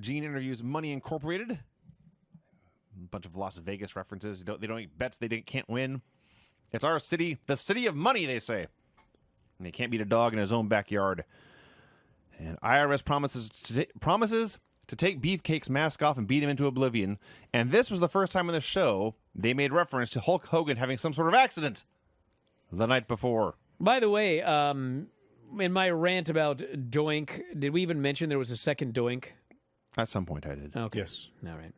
Gene interviews Money Incorporated. A bunch of Las Vegas references. They don't make bets they can't win. It's our city, the city of money, they say. And they can't beat a dog in his own backyard. And IRS promises to take Beefcake's mask off and beat him into oblivion. And this was the first time on the show they made reference to Hulk Hogan having some sort of accident the night before. By the way, in my rant about Doink, did we even mention there was a second Doink? At some point I did. Okay. Yes. All right.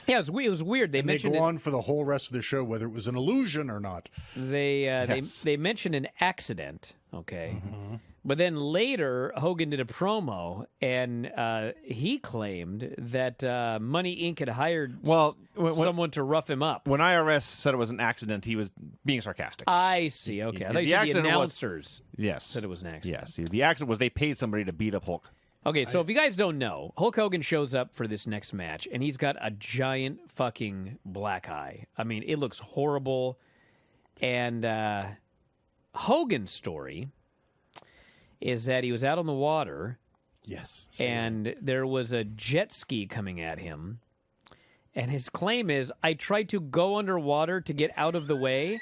Yeah, it was weird. They mentioned go on for the whole rest of the show, whether it was an illusion or not. They mentioned an accident, okay? Mm-hmm. But then later, Hogan did a promo, and he claimed that Money Inc. had hired someone to rough him up. When IRS said it was an accident, he was being sarcastic. I see, okay. I thought you said the announcers said it was an accident. Yes, the accident was they paid somebody to beat up Hulk. Okay, so if you guys don't know, Hulk Hogan shows up for this next match, and he's got a giant fucking black eye. I mean, it looks horrible. And Hogan's story is that he was out on the water. Yes. And there was a jet ski coming at him. And his claim is, I tried to go underwater to get out of the way,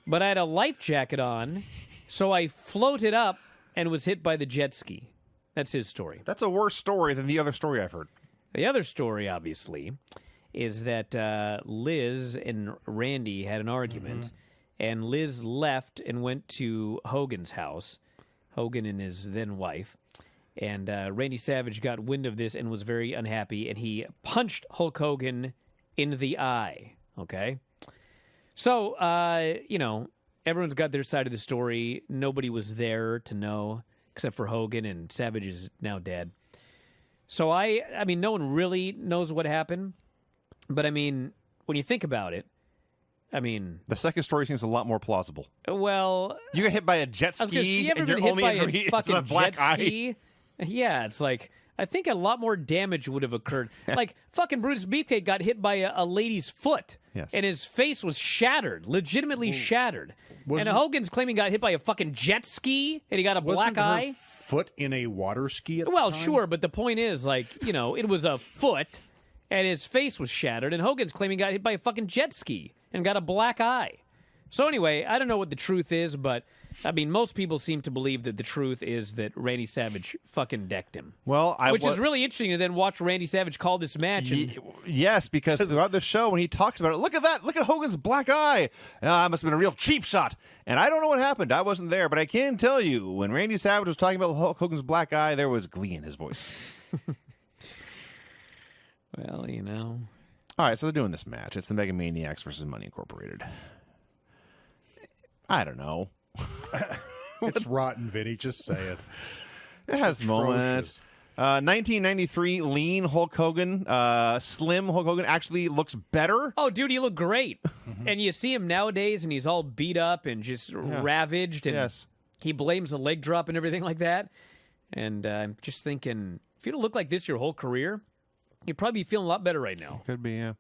but I had a life jacket on, so I floated up and was hit by the jet ski. That's his story. That's a worse story than the other story I've heard. The other story, obviously, is that Liz and Randy had an argument, and Liz left and went to Hogan's house, Hogan and his then wife, and Randy Savage got wind of this and was very unhappy, and he punched Hulk Hogan in the eye, okay? So, everyone's got their side of the story. Nobody was there to know, except for Hogan, and Savage is now dead. So I mean, no one really knows what happened. But, I mean, when you think about it, I mean... The second story seems a lot more plausible. Well... You got hit by a jet ski, and your only injury is a black eye? Yeah, it's like... I think a lot more damage would have occurred. Like, fucking Brutus Beefcake got hit by a lady's foot. Yes. And his face was shattered, legitimately shattered. And Hogan's claiming he got hit by a fucking jet ski, and he got a black eye. Her foot in a water ski at the Well, time? sure, but the point is, like, it was a foot, and his face was shattered, and Hogan's claiming he got hit by a fucking jet ski and got a black eye. So anyway, I don't know what the truth is, but, I mean, most people seem to believe that the truth is that Randy Savage fucking decked him. Well, which is really interesting to then watch Randy Savage call this match. Yes, because throughout the show, when he talks about it, look at that, look at Hogan's black eye. It must have been a real cheap shot. And I don't know what happened. I wasn't there, but I can tell you, when Randy Savage was talking about Hulk Hogan's black eye, there was glee in his voice. Well, All right, so they're doing this match. It's the Mega Maniacs versus Money Incorporated. I don't know. It's rotten, Vinny. Just say it. It has moments. 1993 lean Hulk Hogan, slim Hulk Hogan actually looks better. Oh, dude, he looked great. And you see him nowadays, and he's all beat up and just ravaged. And he blames the leg drop and everything like that. And I'm just thinking, if you don't look like this your whole career, you'd probably be feeling a lot better right now. Could be, yeah.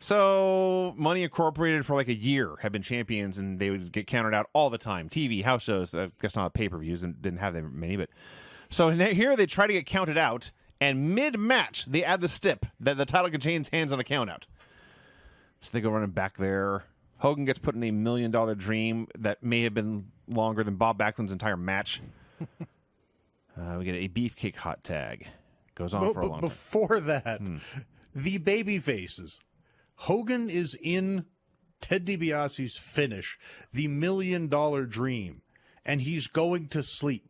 So, Money Incorporated for like a year have been champions, and they would get counted out all the time. TV, house shows, I guess not pay-per-views, and didn't have that many, but... So here they try to get counted out, and mid-match, they add the stip that the title contains hands on a count-out. So they go running back there. Hogan gets put in a $1 million dream that may have been longer than Bob Backlund's entire match. We get a beefcake hot tag. Goes on for a long time. Before that, the baby faces. Hogan is in Ted DiBiase's finish, the $1 million dream, and he's going to sleep.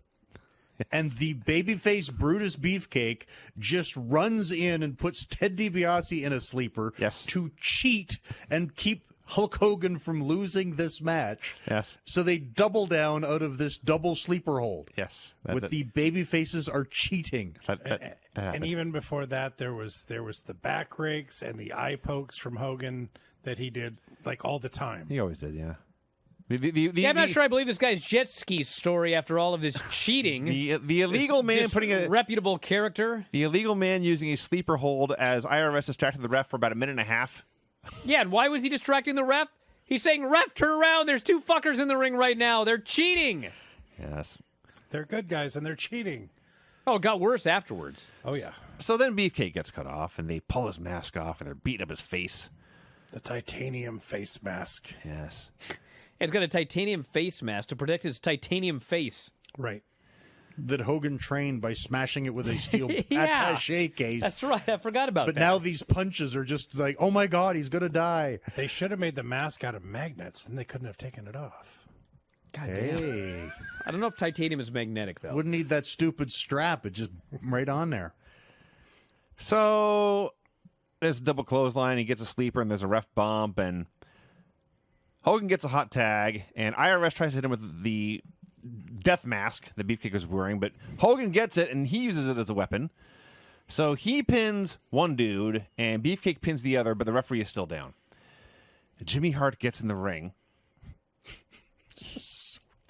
Yes. And the babyface Brutus Beefcake just runs in and puts Ted DiBiase in a sleeper to cheat and keep Hulk Hogan from losing this match. Yes. So they double down out of this double sleeper hold. Yes. The babyfaces are cheating. And even before that, there was the back rakes and the eye pokes from Hogan that he did like all the time. He always did, yeah. I'm not sure I believe this guy's jet ski story after all of this cheating. The illegal man putting a reputable character. The illegal man using a sleeper hold as IRS distracted the ref for about a minute and a half. Yeah, and why was he distracting the ref? He's saying, "Ref, turn around. There's two fuckers in the ring right now. They're cheating." Yes. They're good guys and they're cheating. Oh, it got worse afterwards. Oh, yeah. So then Beefcake gets cut off, and they pull his mask off, and they're beating up his face. The titanium face mask. Yes. It's got a titanium face mask to protect his titanium face. Right. That Hogan trained by smashing it with a steel Yeah. attache case. That's right. I forgot about But that. now these punches are just like, oh my God, he's going to die. They should have made the mask out of magnets, then they couldn't have taken it off. God damn. Hey, I don't know if titanium is magnetic, though. wouldn't need that stupid strap. It just right on there. So there's a double clothesline. He gets a sleeper, and there's a ref bump, and Hogan gets a hot tag, and IRS tries to hit him with the death mask that Beefcake was wearing, but Hogan gets it, and he uses it as a weapon. So he pins one dude, and Beefcake pins the other, but the referee is still down. Jimmy Hart gets in the ring.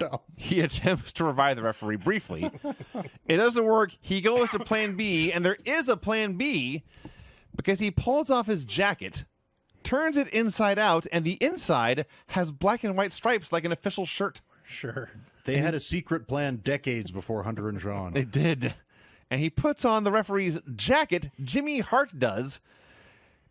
No. He attempts to revive the referee briefly. It doesn't work. He goes to plan B, and there is a plan B because he pulls off his jacket, turns it inside out, and the inside has black and white stripes like an official shirt. Sure. They had a secret plan decades before Hunter and Sean. They did. And he puts on the referee's jacket, Jimmy Hart does,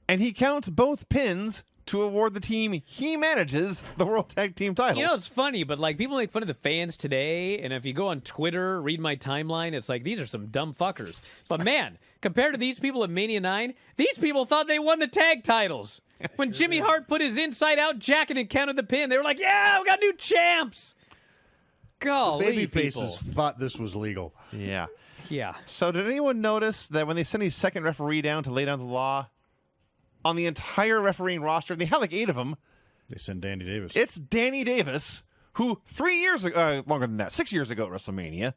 and he counts both pins to award the team he manages the World Tag Team titles. You know, it's funny, but like people make fun of the fans today, and if you go on Twitter, read my timeline, it's like these are some dumb fuckers. But man, compared to these people at Mania 9, these people thought they won the tag titles. When Jimmy Hart put his inside-out jacket and counted the pin, they were like, "Yeah, we got new champs." Golly, Baby people. faces thought this was legal. Yeah. Yeah. So did anyone notice that when they sent a second referee down to lay down the law, on the entire refereing roster, they had like 8 of them, They send Danny Davis. it's Danny Davis, who 3 years ago, longer than that, 6 years ago at WrestleMania,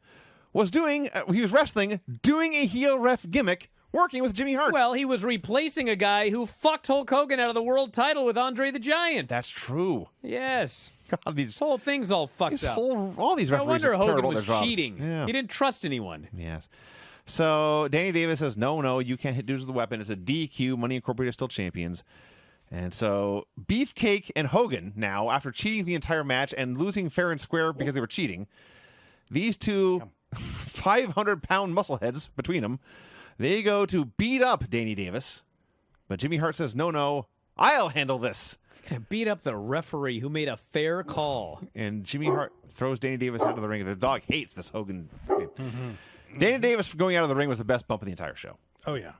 was doing, he was wrestling, doing a heel ref gimmick, working with Jimmy Hart. Well, he was replacing a guy who fucked Hulk Hogan out of the world title with Andre the Giant. That's true. Yes. God, This whole thing's all fucked up. all these No referees wonder are Hogan terrible at was their jobs. cheating. Yeah. He didn't trust anyone. Yes. So Danny Davis says, no, you can't hit dudes with a weapon. It's a DQ. Money Incorporated is still champions. And so Beefcake and Hogan now, after cheating the entire match and losing fair and square because they were cheating, these two 500-pound muscleheads between them, they go to beat up Danny Davis. But Jimmy Hart says, no, I'll handle this. Gonna beat up the referee who made a fair call. And Jimmy Hart throws Danny Davis out of the ring. The dog hates this Hogan. Danny Davis going out of the ring was the best bump of the entire show. Oh, yeah.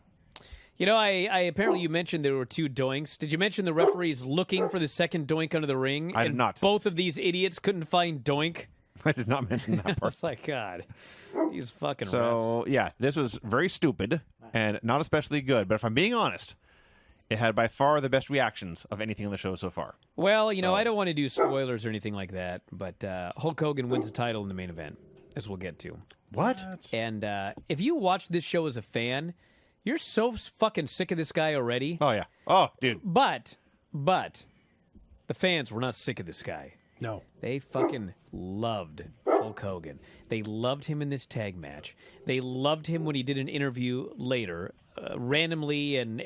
You know, I apparently you mentioned there were 2 doinks. Did you mention the referee's looking for the second doink under the ring? I did and not. Both of these idiots couldn't find doink. I did not mention that part. It's like, God, these fucking refs. So, yeah, this was very stupid and not especially good. But if I'm being honest, it had by far the best reactions of anything on the show so far. Well, you know, I don't want to do spoilers or anything like that, but Hulk Hogan wins the title in the main event, as we'll get to. What? And if you watch this show as a fan, you're so fucking sick of this guy already. Oh, yeah. Oh, dude. But the fans were not sick of this guy. No. They fucking loved Hulk Hogan. They loved him in this tag match. They loved him when he did an interview later, randomly and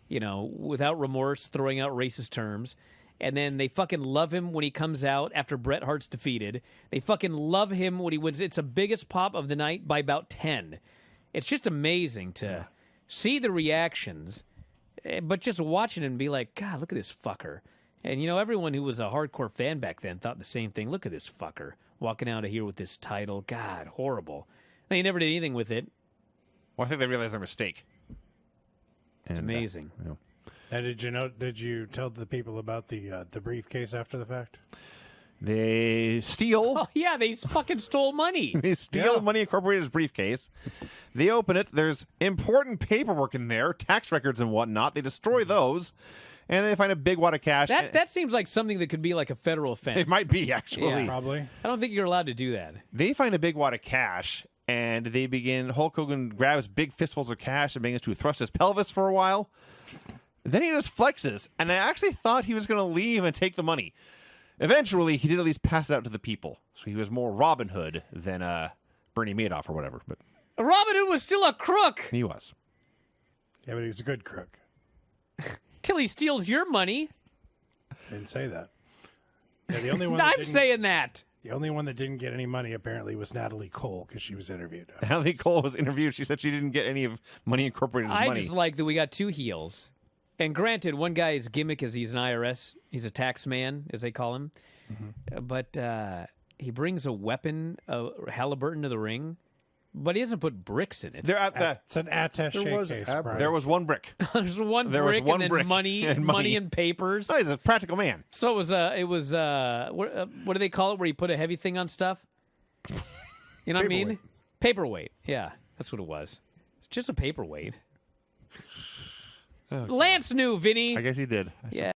you know, without remorse, throwing out racist terms. And then they fucking love him when he comes out after Bret Hart's defeated. They fucking love him when he wins. It's the biggest pop of the night by about 10. It's just amazing to see the reactions, but just watching it and be like, God, look at this fucker. And, you know, everyone who was a hardcore fan back then thought the same thing. Look at this fucker walking out of here with this title. God, horrible. They never did anything with it. Well, I think they realized their mistake. It's amazing. Yeah. Now, did you tell the people about the briefcase after the fact? They steal. Oh, yeah, they fucking stole money. They steal Money Incorporated's briefcase. They open it. There's important paperwork in there, tax records and whatnot. They destroy those, and they find a big wad of cash. That seems like something that could be like a federal offense. It might be, actually. Yeah. Probably. I don't think you're allowed to do that. They find a big wad of cash, and they begin. Hulk Hogan grabs big fistfuls of cash and begins to thrust his pelvis for a while. Then he just flexes, and I actually thought he was going to leave and take the money. Eventually, he did at least pass it out to the people. So he was more Robin Hood than Bernie Madoff or whatever. But Robin Hood was still a crook he was. Yeah, but he was a good crook. till he steals your money. Didn't say that. Yeah, the only one. That I'm didn't, saying that. The only one that didn't get any money apparently was Natalie Cole because she was interviewed. Natalie Cole was interviewed. She said she didn't get any of Money Incorporated's I money. just like that we got two heels. And granted, one guy's gimmick is he's an IRS. He's a tax man, as they call him. But he brings a weapon, Halliburton, to the ring. But he doesn't put bricks in it. It's an attaché There was case, a- Brian. There was one brick. There's one There was brick one and then brick money, and money money. and papers. Oh, he's a practical man. So it was what do they call it where you put a heavy thing on stuff? You know what I mean? Paperweight. Yeah, that's what it was. It's just a paperweight. Lance knew, Vinny. I guess he did. Yeah.